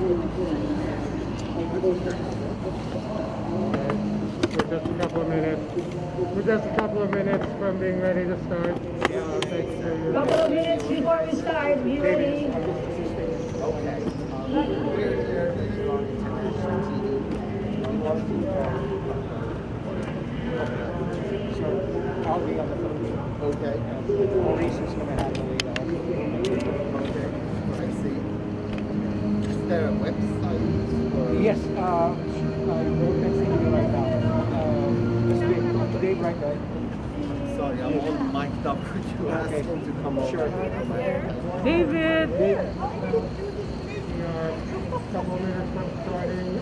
We're just a couple of minutes from being ready to start. Thanks for your... Couple of minutes before we start, be ready. Okay. So I'll be on the phone. Okay. Maurice is going to handle it. Okay. I see. Is there a website? Or... Yes, I wrote that thing right now. Dave, right there. Sorry, I'm all mic'd up. Could you ask him to come over? Sure. David! We are a couple of minutes from starting.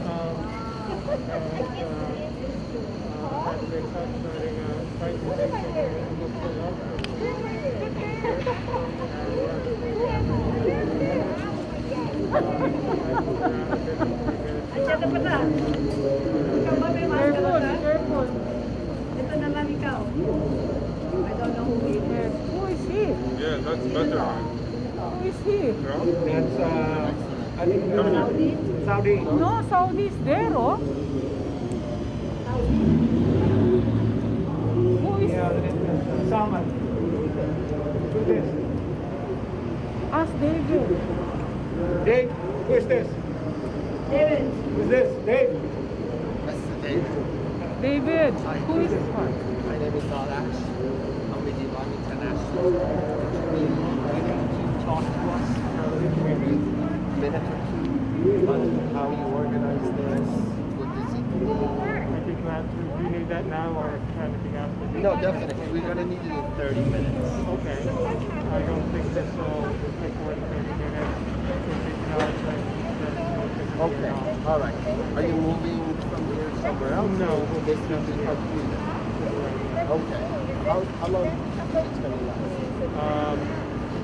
Ito naman ikaw. I don't know who he is. Who is he? Yeah, that's better. Who is he? That's, I think, Saudi? Saudi. No, Saudi is there, oh. Who is Salman. Who's this? Ask David. Dave, who is this? David. Who's this? Dave. Mr. David. David, who is this one? My name is Dalash. I'm with Iran International. Can you talk to us for a minute or two about how you organize this? What does it mean? I think you have to, do you need that now or anything after? No, definitely. We're going to need it in 30 minutes. Okay. I don't think this will take more than 30 minutes. Okay. All right. Are you moving from here somewhere else? No. This is the computer. Okay. How long do you think it's going to last?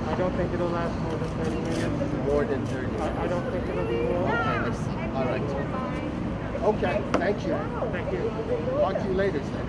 I don't think it'll last more than 30 minutes. More than 30 minutes. I don't think it'll be more. Okay, I see. All right. Okay. Thank you. Thank you. Talk to you later, sir.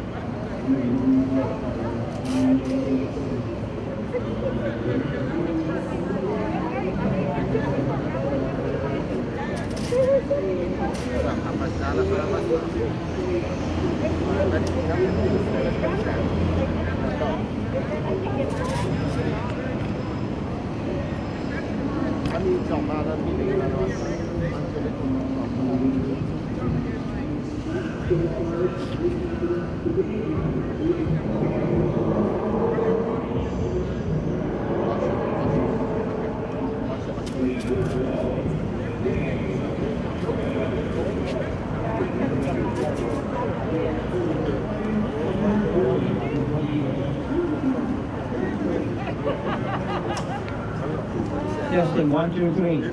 Testing 1, 2, 3.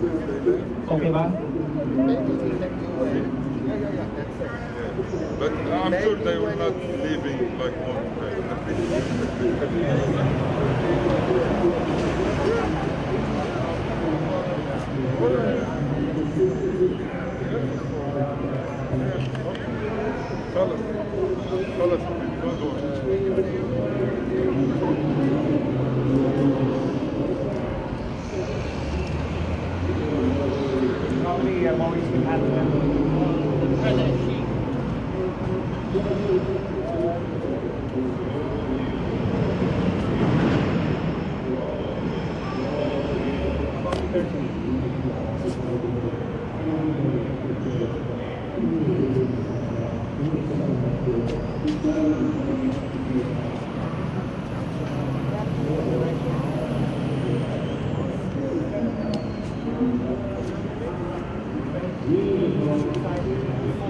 Okay, ba? But I'm sure they will not leaving like one Probably Maurice can handle it.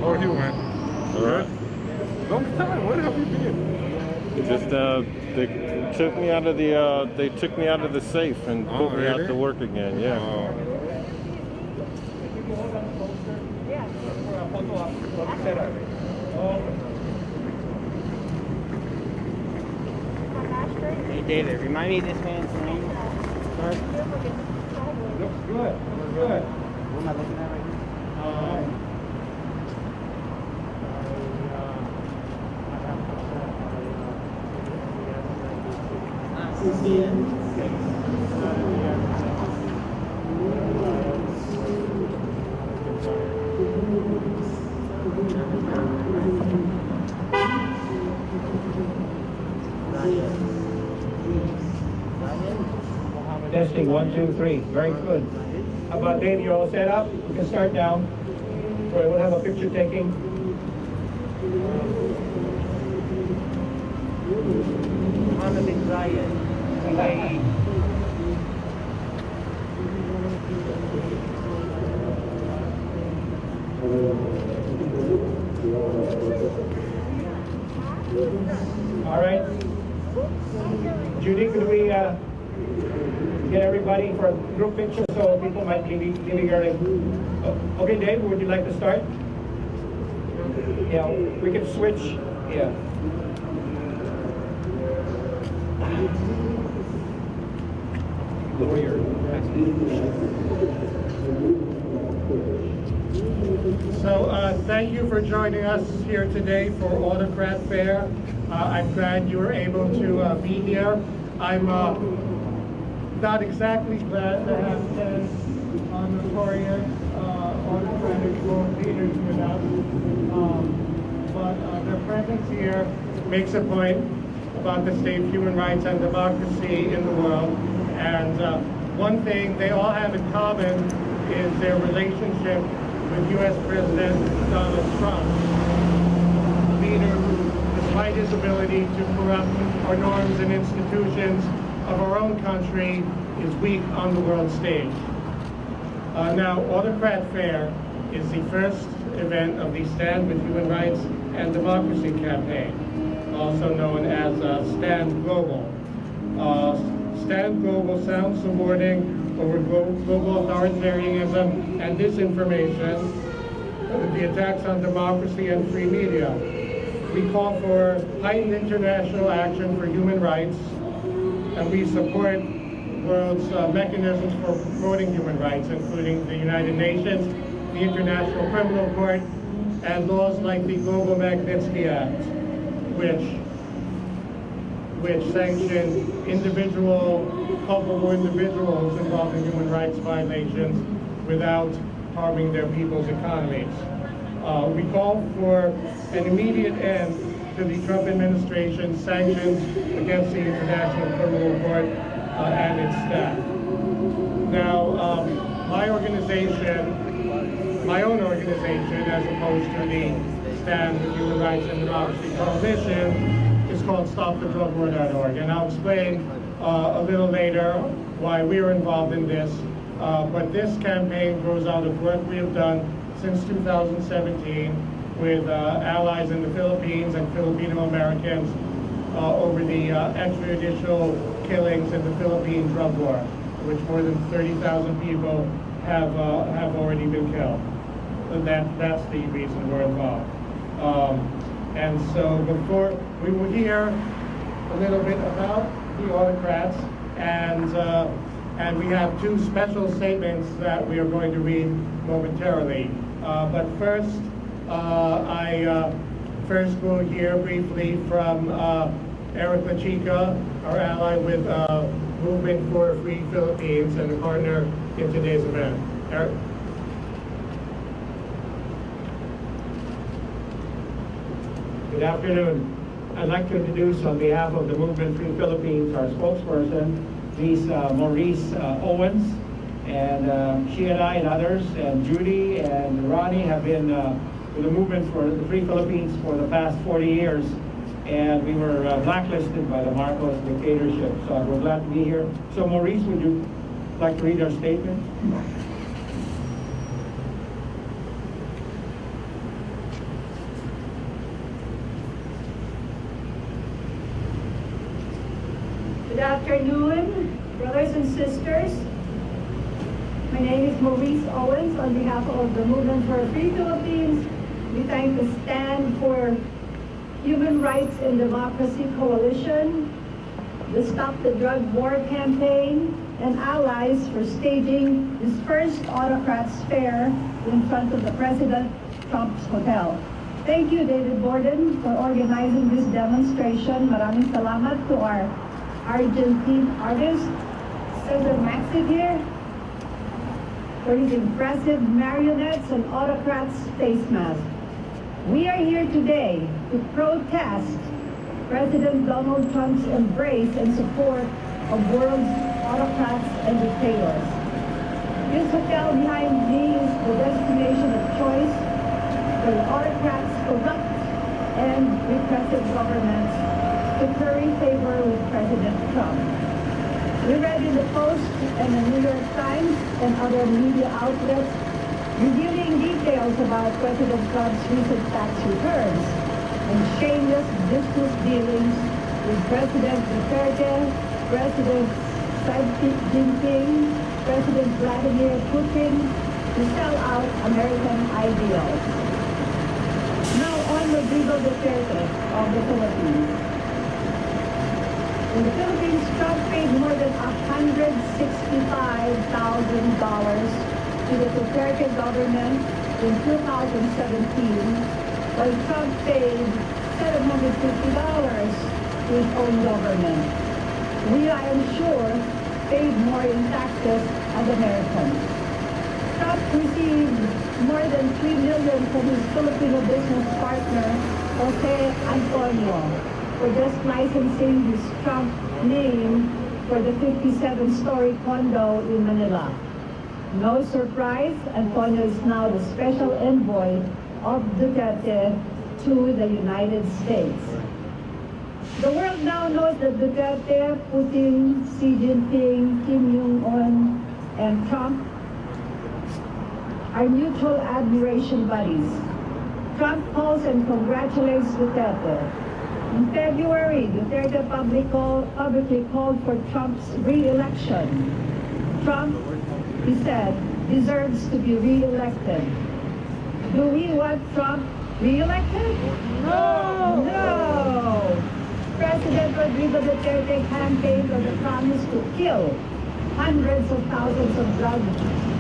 How are you, man? All right. Long time. Where have you been? Just they took me out of the safe and put me out really? to work again. Yeah. Hey David, remind me of this man's name. Looks good. Looks good. What am I looking at right here? Testing, 1, 2, 3. Very good. How about Dave? You're all set up? We can start now. We'll have a picture taking. Mohammed bin Zayed, UAE. All right. Judy, could we get everybody for a group picture so people might be leaving early? Oh, okay, Dave, would you like to start? Yeah, we can switch. Yeah. So thank you for joining us here today for Autocrat Fair. I'm glad you were able to be here. I'm not exactly glad to have 10 notorious autocratic world leaders with us, but their presence here makes a point about the state of human rights and democracy in the world. And one thing they all have in common is their relationship with U.S. President Donald Trump, a leader who, despite his ability to corrupt our norms and institutions of our own country, is weak on the world stage. Now, Autocrat Fair is the first event of the Stand with Human Rights and Democracy campaign, also known as Stand Global. Stand Global sounds subverting over global authoritarianism and disinformation, the attacks on democracy and free media. We call for heightened international action for human rights, and we support world's mechanisms for promoting human rights, including the United Nations, the International Criminal Court, and laws like the Global Magnitsky Act, which sanction culpable individuals involved in human rights violations without harming their people's economies. We call for an immediate end to the Trump administration's sanctions against the International Criminal Court and its staff. Now, my own organization, as opposed to the Stand with Human Rights and Democracy Coalition, is called StopTheDrugWar.org, and I'll explain a little later why we're involved in this. But this campaign grows out of work we have done since 2017 with allies in the Philippines and Filipino Americans over the extrajudicial killings in the Philippine drug war, which more than 30,000 people have already been killed. So that's the reason we're involved. And so before we will hear a little bit about the autocrats, and we have two special statements that we are going to read momentarily. But first, I first will hear briefly from Eric Lachica, our ally with Movement for Free Philippines and a partner in today's event. Eric? Good afternoon. I'd like to introduce on behalf of the Movement Free Philippines our spokesperson, Ms. Maurice Owens, and she and I and others, and Judy and Ronnie have been with the Movement for the Free Philippines for the past 40 years, and we were blacklisted by the Marcos dictatorship, so we're glad to be here. So Maurice, would you like to read our statement? Good afternoon, brothers and sisters. My name is Maurice Owens. On behalf of the Movement for Free Philippines, we thank the Stand for Human Rights and Democracy Coalition, the Stop the Drug War campaign, and allies for staging this first Autocrats Fair in front of the President Trump's hotel. Thank you, David Borden, for organizing this demonstration. Maraming salamat to our Argentine artist, Cesar Maxid here, for his impressive marionettes and autocrats face masks. We are here today to protest President Donald Trump's embrace and support of world's autocrats and dictators. This hotel behind me is the destination of choice for autocrats, corrupt and repressive governments to curry favor with President Trump. We read in the Post and the New York Times and other media outlets revealing details about President Trump's recent tax returns and shameless business dealings with President Duterte, President Xi Jinping, President Vladimir Putin to sell out American ideals. Now on Rodrigo Duterte of the Philippines. In the Philippines, Trump paid more than $165,000 to the Duterte government in 2017, while Trump paid $750 to his own government. We, I am sure, paid more in taxes as Americans. Trump received more than $3 million from his Filipino business partner, Jose Antonio, for just licensing his Trump name for the 57-story condo in Manila. No surprise, Antonio is now the special envoy of Duterte to the United States. The world now knows that Duterte, Putin, Xi Jinping, Kim Jong-un, and Trump are mutual admiration buddies. Trump calls and congratulates Duterte. In February, Duterte publicly called for Trump's re-election. Trump, he said, deserves to be re-elected. Do we want Trump re-elected? No! No! President Rodrigo Duterte campaigned on the promise to kill hundreds of thousands of drug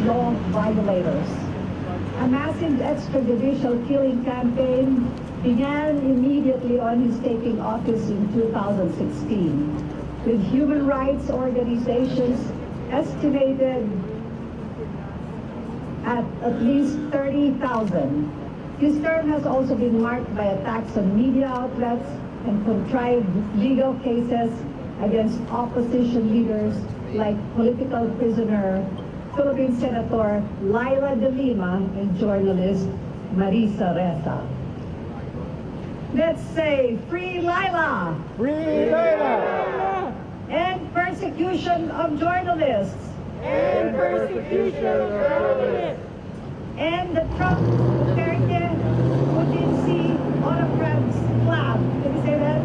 law violators. A massive extrajudicial killing campaign began immediately on his taking office in 2016, with human rights organizations estimated at least 30,000. His term has also been marked by attacks on media outlets and contrived legal cases against opposition leaders like political prisoner, Philippine Senator Laila de Lima, and journalist Marisa Ressa. Let's say, free Laila! Free Laila! End persecution of journalists! End persecution of journalists! And the Trump, Duterte, Putin, Xi, autocrats club. Can you say that?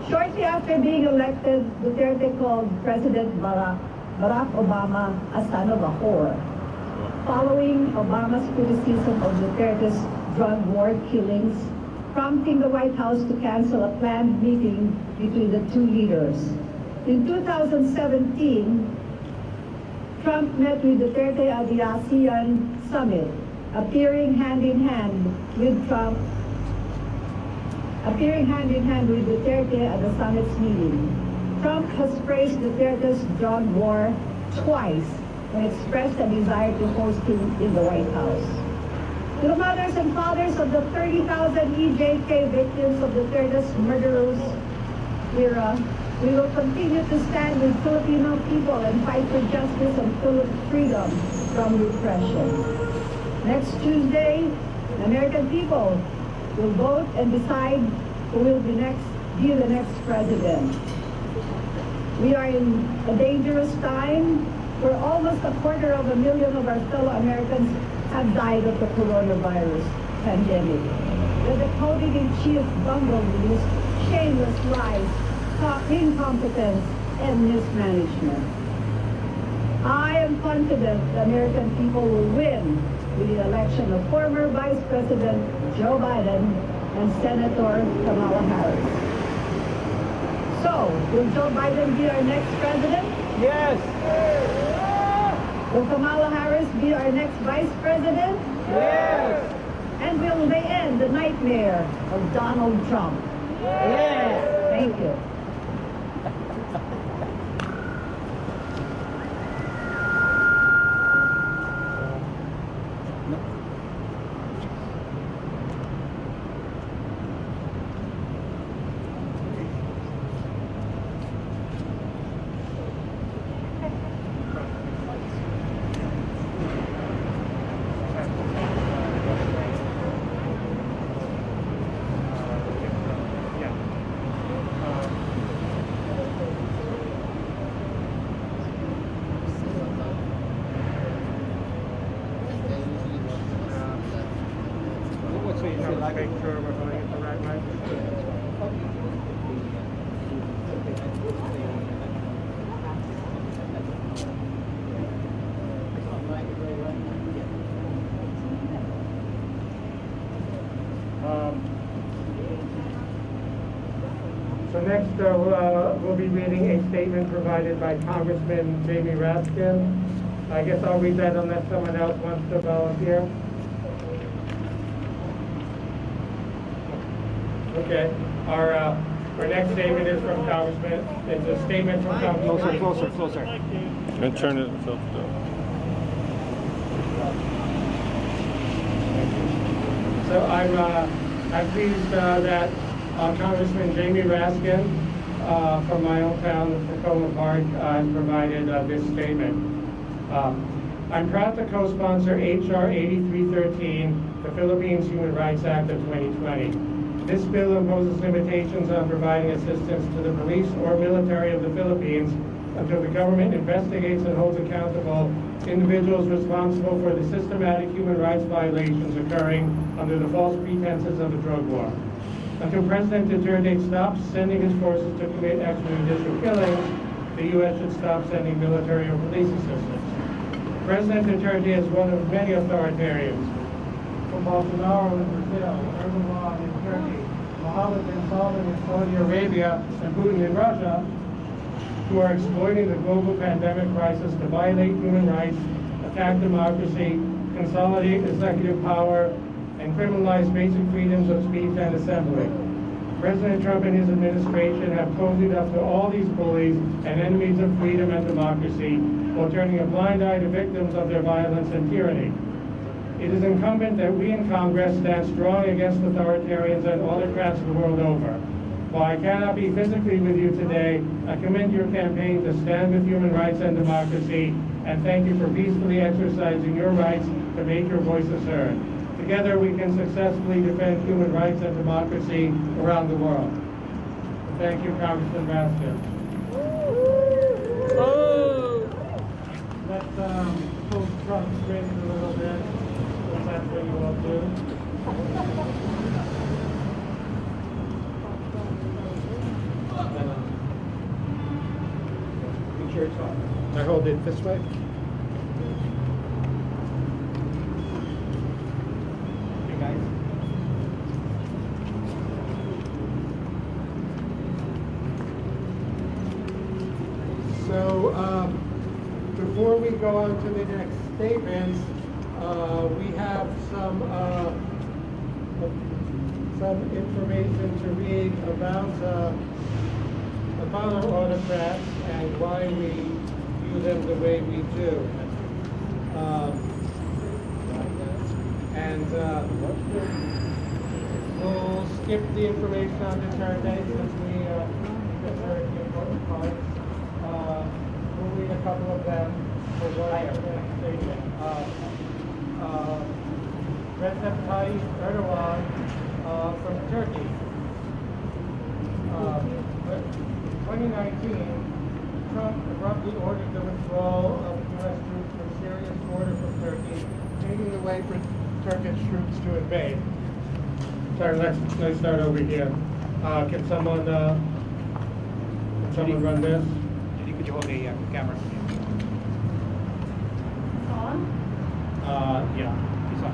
Shortly after being elected, Duterte called President Barack Obama a son of a whore, following Obama's criticism of Duterte's drug war killings, prompting the White House to cancel a planned meeting between the two leaders. In 2017, Trump met with Duterte at the ASEAN summit, appearing hand in hand with Duterte at the summit's meeting. Trump has praised Duterte's drug war twice and expressed a desire to host him in the White House. To the mothers and fathers of the 30,000 EJK victims of Duterte's murderous era, we will continue to stand with Filipino people and fight for justice and freedom from repression. Next Tuesday, the American people will vote and decide who will be the next president. We are in a dangerous time where almost 250,000 of our fellow Americans have died of the coronavirus pandemic. The COVID-in-chief bungled with shameless lies, incompetence, and mismanagement. I am confident the American people will win with the election of former Vice President Joe Biden and Senator Kamala Harris. So, will Joe Biden be our next president? Yes! Will Kamala Harris be our next vice president? Yes! And will they end the nightmare of Donald Trump? Yes! Thank you. we'll be reading a statement provided by Congressman Jamie Raskin. I guess I'll read that unless someone else wants to volunteer. Okay. Our next statement is from Congressman. It's a statement from Congressman. Closer. And turn it itself down. So I'm pleased that Congressman Jamie Raskin from my own town of Tacoma Park has provided this statement. I'm proud to co-sponsor H.R. 8313, the Philippines Human Rights Act of 2020. This bill imposes limitations on providing assistance to the police or military of the Philippines until the government investigates and holds accountable individuals responsible for the systematic human rights violations occurring under the false pretenses of a drug war. Until President Duterte stops sending his forces to commit extrajudicial killings, the U.S. should stop sending military or police assistance. President Duterte is one of many authoritarians, from Bolsonaro in Brazil, Erdogan in Turkey, Mohammed and Salman in Saudi Arabia, and Putin in Russia, who are exploiting the global pandemic crisis to violate human rights, attack democracy, consolidate executive power, and criminalize basic freedoms of speech and assembly. President Trump and his administration have cozied up to all these bullies and enemies of freedom and democracy while turning a blind eye to victims of their violence and tyranny. It is incumbent that we in Congress stand strong against authoritarians and autocrats the world over. While I cannot be physically with you today, I commend your campaign to stand with human rights and democracy, and thank you for peacefully exercising your rights to make your voices heard. Together we can successfully defend human rights and democracy around the world. Thank you, Congressman Raskin. Let's pull Trump straight a little bit. That's what you all do. Be sure it's on. I hold it this way. Hey guys. So before we go on to the next statements, we have some information to read about our autocrats and why we view them the way we do. We'll skip the information on Duterte since we heard the important parts. We'll read a couple of them for what I have stated. Recep Tayyip Erdogan from Turkey. 2019, Trump abruptly ordered the withdrawal of U.S. troops from Syria's border from Turkey, paving the way for Turkish troops to invade. Sorry, let's start over here. Can someone run this? Could you hold the camera? On? Yeah. It's on.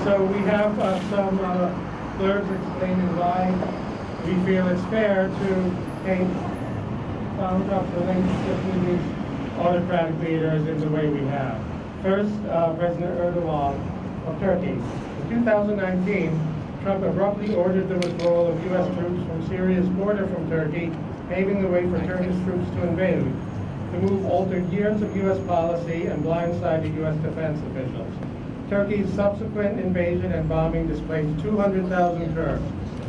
So we have some blurbs explaining why we feel it's fair to paint up the relationship with these autocratic leaders in the way we have. First, President Erdogan of Turkey. In 2019, Trump abruptly ordered the withdrawal of U.S. troops from Syria's border from Turkey, paving the way for Turkish troops to invade. The move altered years of U.S. policy and blindsided U.S. defense officials. Turkey's subsequent invasion and bombing displaced 200,000 Kurds.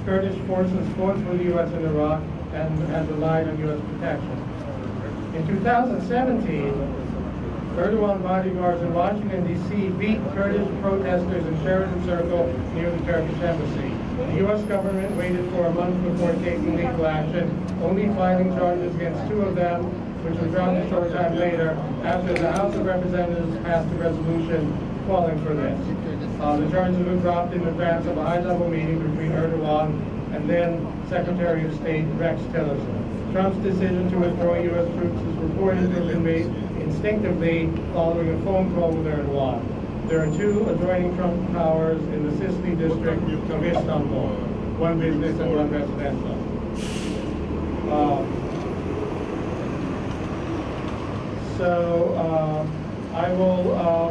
Kurdish forces fought for the U.S. in Iraq and had relied on U.S. protection. In 2017, Erdogan bodyguards in Washington, D.C. beat Kurdish protesters in Sheridan Circle near the Turkish embassy. The U.S. government waited for a month before taking legal action, only filing charges against two of them, which were dropped a short time later after the House of Representatives passed a resolution calling for this. The charges were dropped in advance of a high-level meeting between Erdogan and then Secretary of State Rex Tillerson. Trump's decision to withdraw U.S. troops is reported to have been made in instinctively following a phone call with Erdogan. There are two adjoining Trump towers in the Sicily district of Istanbul, one business and one residential. I will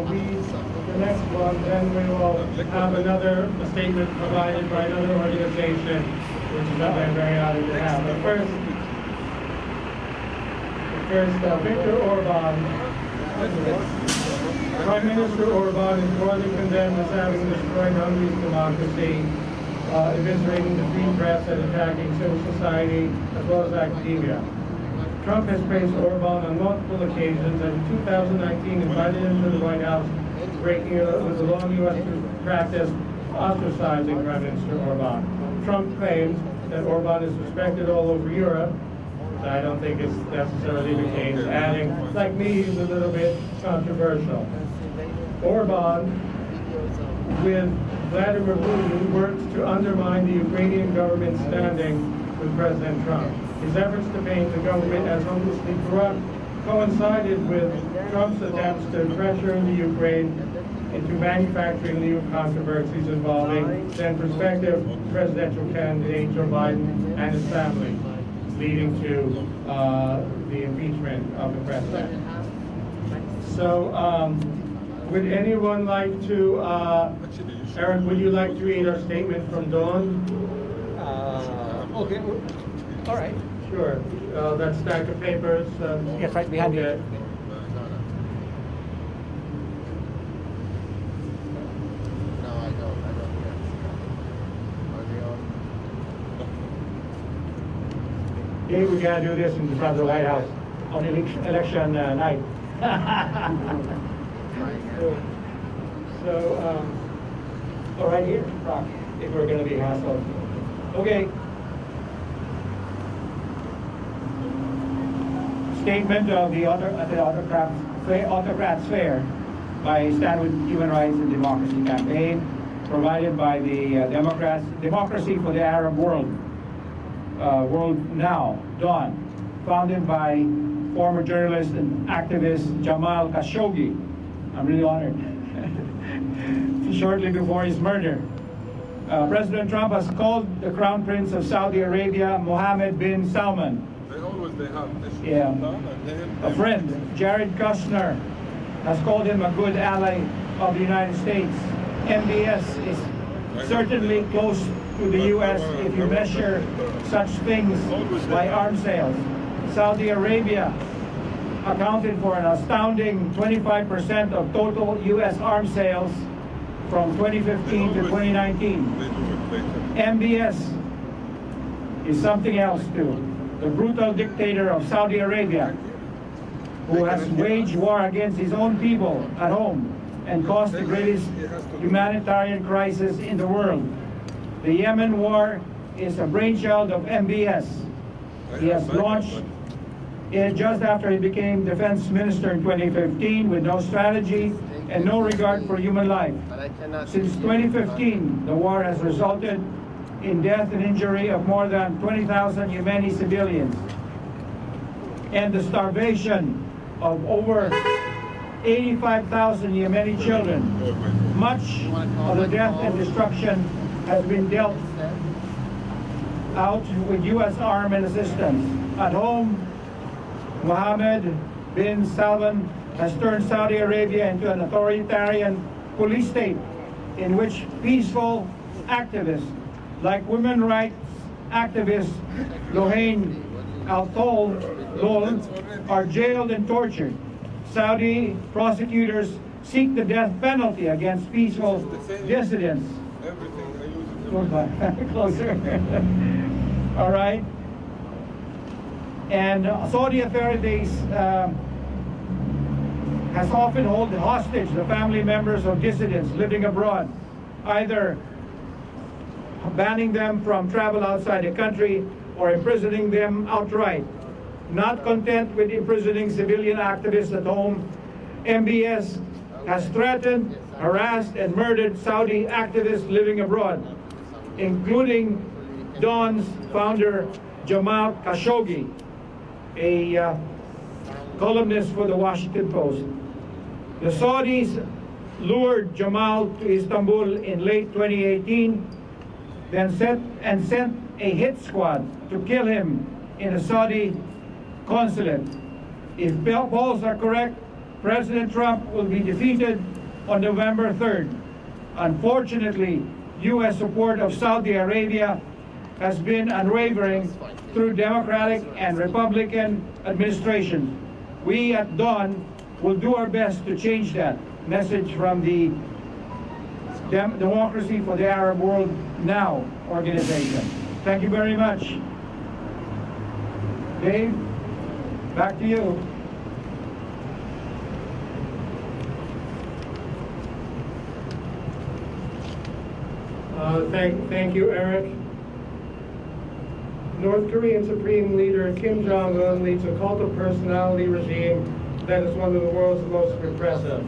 read the next one, then we will have another statement provided by another organization, which is I'm very honored to have. But first, Viktor Orban. Prime Minister Orban is broadly condemned as having destroyed Hungary's democracy, eviscerating the free press and attacking civil society as well as academia. Trump has praised Orban on multiple occasions and in 2019 invited him to the White House, breaking with the long U.S. practice ostracizing Prime Minister Orban. Trump claims that Orban is respected all over Europe. I don't think it's necessarily the case, adding, like me, he's a little bit controversial. Orban, with Vladimir Putin, works to undermine the Ukrainian government's standing with President Trump. His efforts to paint the government as hopelessly corrupt coincided with Trump's attempts to pressure the Ukraine into manufacturing new controversies involving then prospective presidential candidate Joe Biden and his family, leading to the impeachment of the president. So, would anyone like to, Eric, would you like to read our statement from Dawn? Okay, all right. Sure. That stack of papers. Yes, right behind you. Okay. Hey, we gotta do this in front of the White House on election night. All right here, Rock, if we're gonna be hassled. Okay. Statement of the Autocrats Fair by Stand with Human Rights and Democracy campaign, provided by the Democracy for the Arab World. World Now, Dawn, founded by former journalist and activist Jamal Khashoggi. I'm really honored. Shortly before his murder, President Trump has called the Crown Prince of Saudi Arabia, Mohammed bin Salman, a friend. Jared Kushner has called him a good ally of the United States. MBS is certainly close to the U.S. if you measure such things by arms sales. Saudi Arabia accounted for an astounding 25% of total U.S. arms sales from 2015 to 2019. MBS is something else too. The brutal dictator of Saudi Arabia, who has waged war against his own people at home and caused the greatest humanitarian crisis in the world. The Yemen war is a brainchild of MBS. He has launched it just after he became defense minister in 2015 with no strategy and no regard for human life. Since 2015, the war has resulted in death and injury of more than 20,000 Yemeni civilians and the starvation of over 85,000 Yemeni children. Much of the death and destruction has been dealt out with U.S. arm and assistance. At home, Mohammed bin Salman has turned Saudi Arabia into an authoritarian police state in which peaceful activists like women rights activist Lohane Al-Tol are jailed and tortured. Saudi prosecutors seek the death penalty against peaceful dissidents. Closer. All right. And Saudi authorities has often held hostage the family members of dissidents living abroad, either banning them from travel outside the country or imprisoning them outright. Not content with imprisoning civilian activists at home, MBS has threatened, harassed, and murdered Saudi activists living abroad, including Dawn's founder, Jamal Khashoggi, a columnist for the Washington Post. The Saudis lured Jamal to Istanbul in late 2018, then sent a hit squad to kill him in a Saudi consulate. If polls are correct, President Trump will be defeated on November 3rd. Unfortunately, U.S. support of Saudi Arabia has been unwavering through Democratic and Republican administrations. We at Dawn will do our best to change that. Message from the Democracy for the Arab World Now organization. Thank you very much. Dave, back to you. Thank you, Eric. North Korean Supreme Leader Kim Jong-un leads a cult of personality regime that is one of the world's most repressive.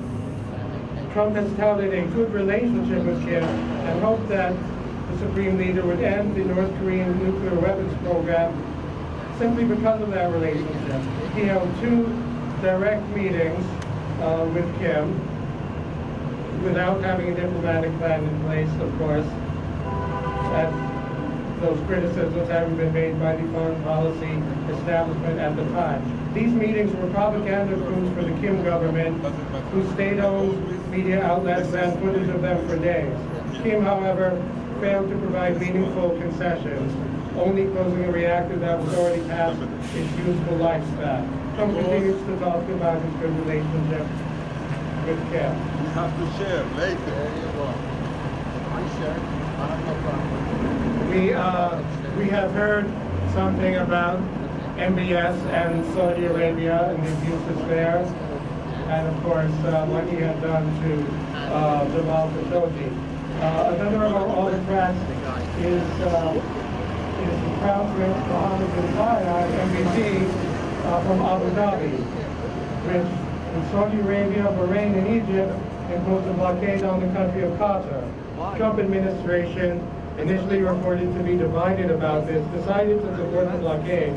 Trump has touted a good relationship with Kim and hoped that the Supreme Leader would end the North Korean nuclear weapons program simply because of that relationship. He held 2 direct meetings with Kim without having a diplomatic plan in place, of course. Those criticisms having been made by the foreign policy establishment at the time. These meetings were propaganda coups for the Kim government, whose state-owned media outlets ran footage of them for days. Kim, however, failed to provide meaningful concessions, only closing a reactor that was already past its useful lifespan. Trump continues to talk about his good relationship with Kim. You have to share later. There you go. I share. I have no problem. We have heard something about MBS and Saudi Arabia and the abuses there, and of course what he had done to Jamal Khashoggi. Another of our autocrats is the Crown Prince Mohammed bin Zayed, MVP from Abu Dhabi, which in Saudi Arabia, Bahrain, and Egypt imposed a blockade on the country of Qatar. Trump administration, initially reported to be divided about this, decided to support the blockade,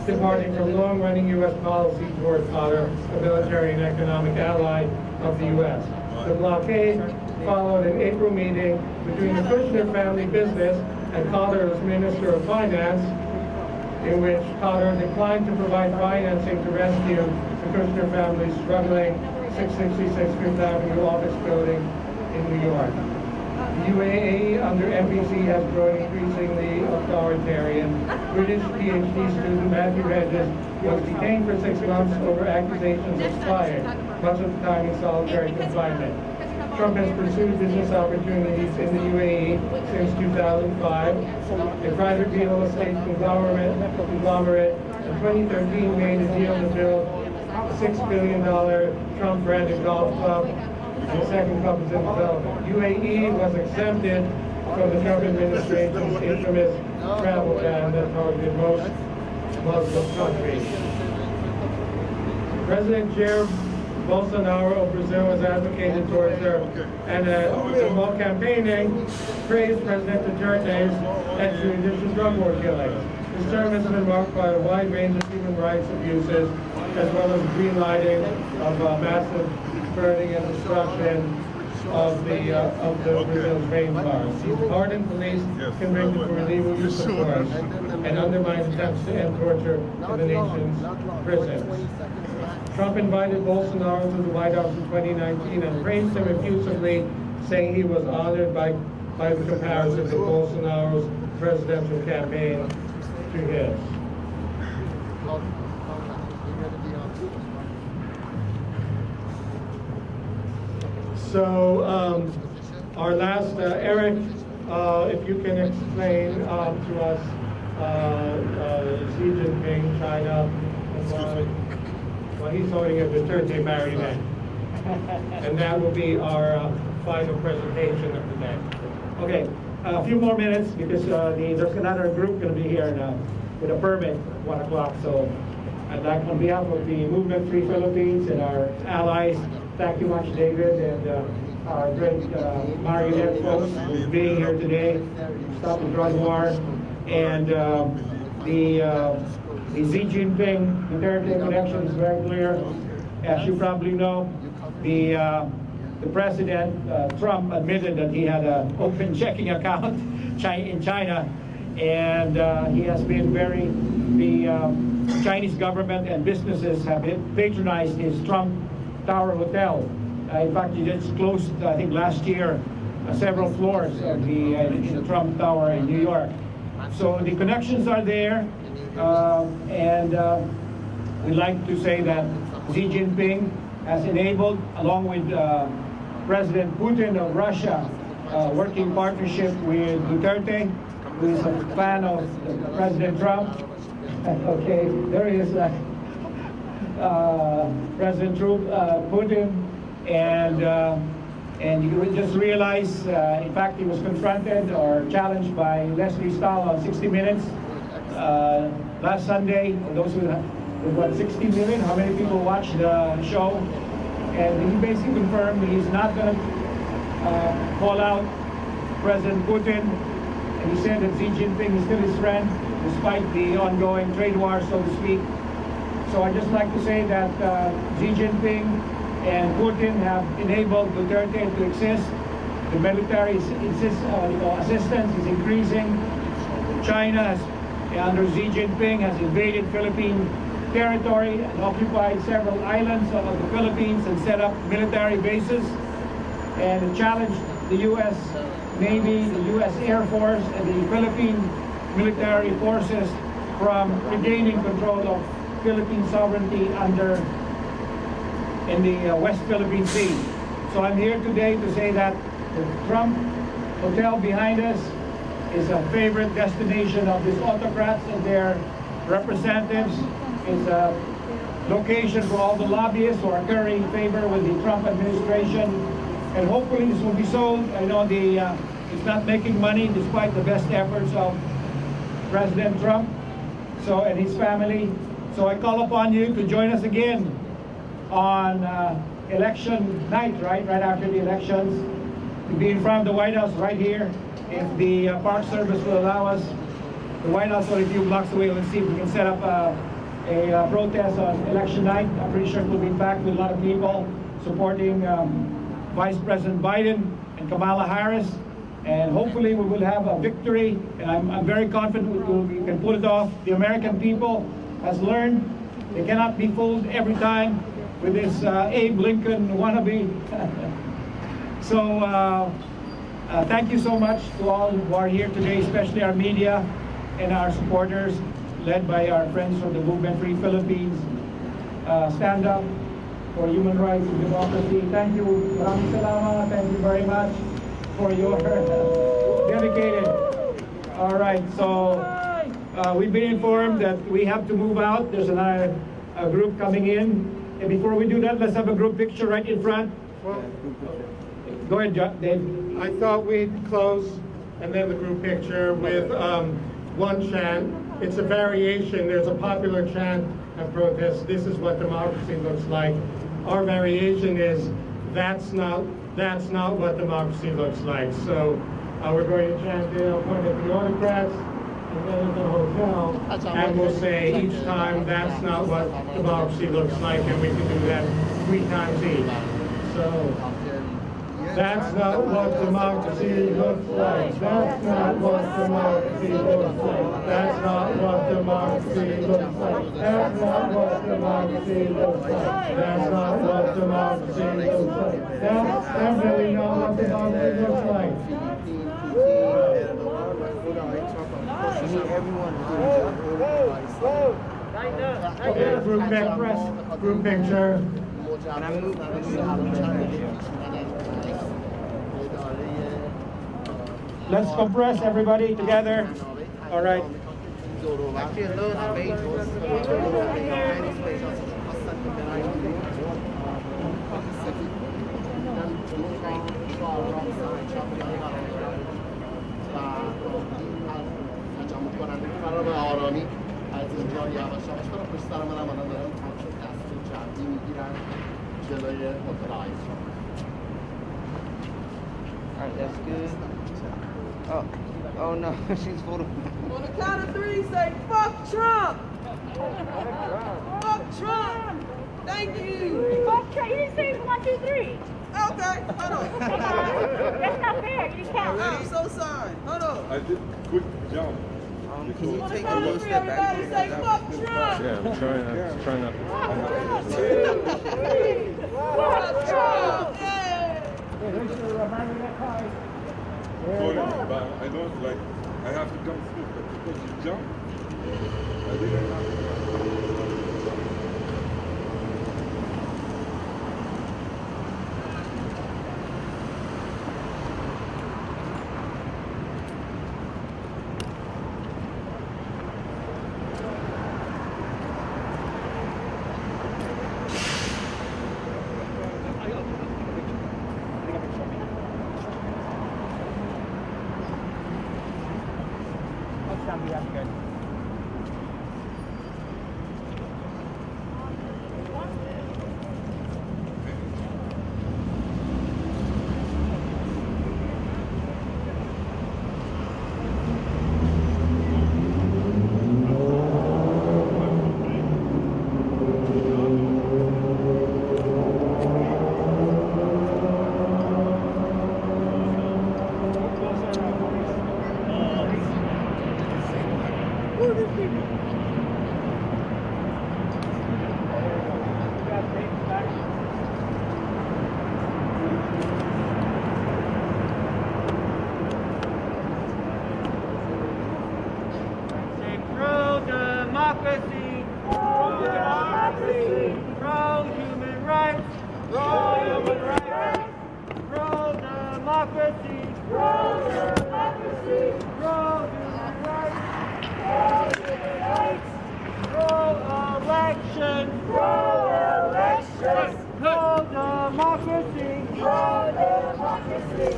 departing from long-running U.S. policy toward Qatar, a military and economic ally of the U.S. The blockade followed an April meeting between the Kushner family business and Qatar's Minister of Finance, in which Qatar declined to provide financing to rescue the Kushner family's struggling 666 Fifth Avenue office building in New York. The UAE under MPC has grown increasingly authoritarian. British PhD student Matthew Hedges was detained for 6 months over accusations of spying, much of the time in solitary confinement. Trump has pursued business opportunities in the UAE since 2005. A private real estate conglomerate in 2013 made a deal to build a $6 billion Trump-branded golf club, and the second club is in development. UAE was exempted from the Trump administration's infamous travel ban that targeted most Muslim countries. President Jair Bolsonaro of Brazil has advocated towards her, and while campaigning, praised President Duterte's extrajudicial drug war killings. His term has been marked by a wide range of human rights abuses, as well as green lighting of massive burning and destruction of Brazil's rainforest. These hardened police convicted for illegal use of force and undermine attempts to end torture in the nation's prisons. Trump invited Bolsonaro to the White House in 2019 and praised him effusively, saying he was honored by the comparison of Bolsonaro's presidential campaign to his. So our last, Eric, if you can explain to us Xi Jinping, China, well, he's holding a Duterte marionette. And that will be our final presentation of the day. Okay, a few more minutes because there's another group going to be here with a permit at 1 o'clock. So I'd like, on behalf of the Movement Free Philippines and our allies, thank you much, David, and our great marionette folks for being here today, stop the drug war. And the Xi Jinping Duterte connection is very clear. As you probably know, the President Trump admitted that he had an open checking account in China, and he has been the Chinese government and businesses have patronized his Trump Tower Hotel. In fact, he just closed, I think last year, several floors of the Trump Tower in New York. So the connections are there, and we'd like to say that Xi Jinping has enabled, along with President Putin of Russia, working partnership with Duterte, who is a fan of President Trump. Okay, there is President Putin, and you would just realize, in fact, he was confronted or challenged by Leslie Stahl on 60 Minutes last Sunday. Those with what, 60 million? How many people watched the show? And he basically confirmed he's not going to call out President Putin. And he said that Xi Jinping is still his friend, despite the ongoing trade war, so to speak. So I'd just like to say that Xi Jinping and Putin have enabled Duterte to exist. The military assistance is increasing. China, under Xi Jinping, has invaded Philippine territory and occupied several islands of the Philippines and set up military bases and challenged the U.S. Navy, the U.S. Air Force, and the Philippine military forces from regaining control of Philippine sovereignty in the West Philippine Sea. So I'm here today to say that the Trump Hotel behind us is a favorite destination of these autocrats and their representatives. Is a location for all the lobbyists who are currying favor with the Trump administration, and hopefully this will be sold. I know it's not making money despite the best efforts of President Trump and his family. So I call upon you to join us again on election night, right after the elections, to be in front of the White House right here. If the Park Service will allow us, the White House is a few blocks away. Let's see if we can set up a protest on election night. I'm pretty sure it will be packed with a lot of people supporting Vice President Biden and Kamala Harris, and hopefully we will have a victory, and I'm very confident we can pull it off. The American people has learned they cannot be fooled every time with this Abe Lincoln wannabe. So thank you so much to all who are here today, especially our media and our supporters, led by our friends from the Movement Free Philippines. Stand up for human rights and democracy. Thank you. Maraming salamat. Thank you very much for your dedicated. All right, so we've been informed that we have to move out. There's another group coming in. And before we do that, let's have a group picture right in front. Well, go ahead, Dave. I thought we'd close and then the group picture with one chant. It's a variation. There's a popular chant of protest. This is what democracy looks like. Our variation is that's not what democracy looks like. So we're going to chant it. I'll point at the autocrats and then at the hotel, and we'll say each time that's not what democracy looks like, and we can do that 3 times each. So that's not what democracy looks like. That's not what democracy looks like. That's not what democracy looks like. That's not what democracy looks like. That's not what democracy looks like. That's definitely not what democracy looks like. Okay, group picture. Let's compress everybody together. All right. Alright, that's good. Oh no, she's photo. On the count of three, say, fuck Trump! Fuck Trump! Thank you! Fuck Trump. You didn't say 1, 2, 3. Okay, hold on. That's not fair. You didn't count. I'm so sorry. Hold on. I did quick jump. Can you On the take a count little of three, step back? everybody say, fuck Trump! Yeah, I'm trying not. Fuck Trump! Yeah! Sorry, but I don't like. I have to come through, but because you jump, I didn't have. Pro-democracy, pro-democracy, pro-human rights, pro-human rights, pro-democracy, pro-democracy, pro-human rights, pro-human rights, pro-election, pro-election, pro-democracy, pro-democracy,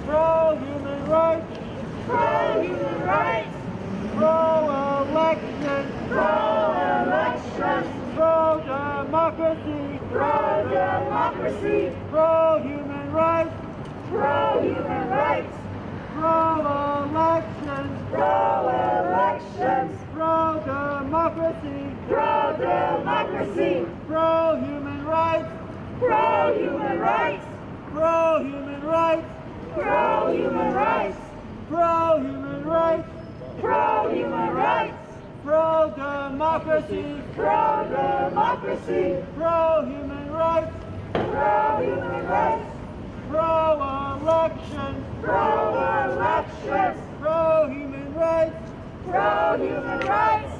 pro-human rights, pro-human rights, pro-election, pro-election, pro-democracy, pro-democracy, pro-human rights, pro-human rights, pro-election, pro-election, pro-democracy, pro-democracy, pro-human rights, pro-human rights, pro-human rights, pro-human rights, pro-human rights, pro-human rights, pro-democracy, pro-democracy, pro-human rights, pro-human rights, pro-election, pro-election, pro-human rights, pro-human rights,